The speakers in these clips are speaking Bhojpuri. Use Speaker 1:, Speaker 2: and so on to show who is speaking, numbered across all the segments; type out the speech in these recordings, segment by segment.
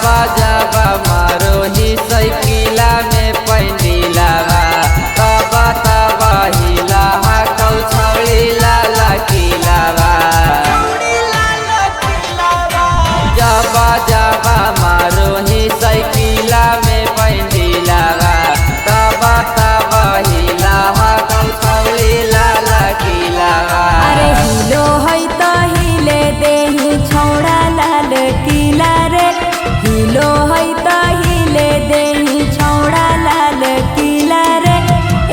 Speaker 1: जब मारो ही साइकिला में पैंडिलावा तब तब हिला कौ छौड़ी लाला किलावा जब जब मारो ही साइकिला में पैंडिलावा तब तब हिला कौ छौड़ी लाला किलावा।
Speaker 2: अरे हिलो है तो हिले देही छौड़ा लाल किला रे, हिलो है तो हिले देही छौड़ा लाल किला रे।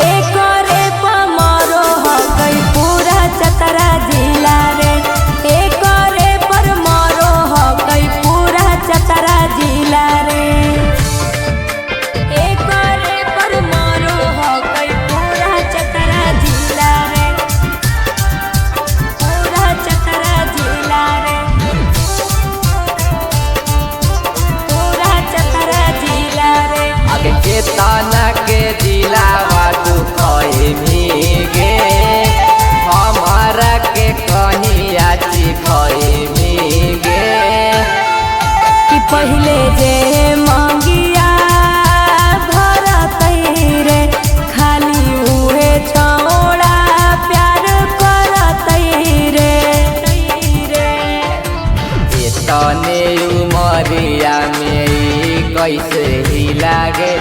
Speaker 2: एक रे पमरो हकई पूरा चतरा जिला रे, एक रे पर मरो हकई पूरा चतरा जिला रे, एक रे पर मरो हकई पूरा चतरा जिला रे, पूरा चतरा जिला रे, पूरा चतरा जिला रे।
Speaker 1: आगे के ताना के जिलावा दुखई भीगे हमारा के कहीं आची खई भीगे
Speaker 2: कि पहले जे मंगिया भरत रे खाली उहे छौड़ा प्यार करत रे।
Speaker 1: तने उमरिया में ई कैसे ही लागे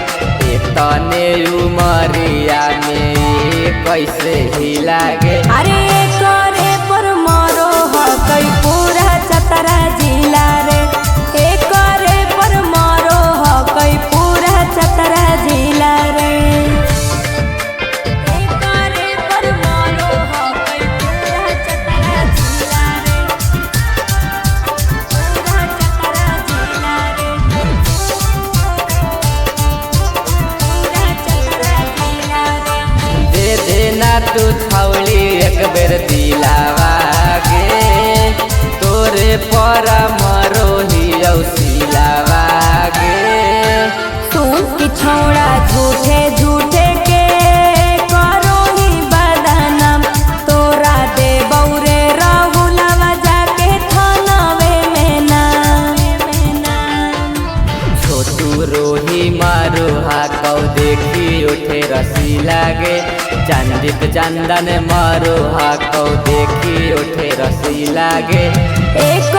Speaker 1: तने उमरिया में ई कैसे ही लागे।
Speaker 2: अरे करे पर मरो हकई पूरा चतरा जिला रे, एक करे पर मरो हकई पूरा चतरा जिला रे, एक करे पर मरो हकई पूरा चतरा जिला रे, पूरा चतरा जिला रे, पूरा चतरा जिला रे।
Speaker 1: दे देना तू छौली एक बेर दिलावा गे तोरे पर मरो ही औसिलावा गे।
Speaker 2: सुन की छौड़ा झूठे झूठे के करो ही बदनाम, तोरा दे बौरे राहुलवा जाके थानावे में नाम।
Speaker 1: छोटू रोही मारो हाकौ देखी उठे रसी लागे चंदित चंदन मारो हाकौ देखी उठे रसी लागे।
Speaker 2: एक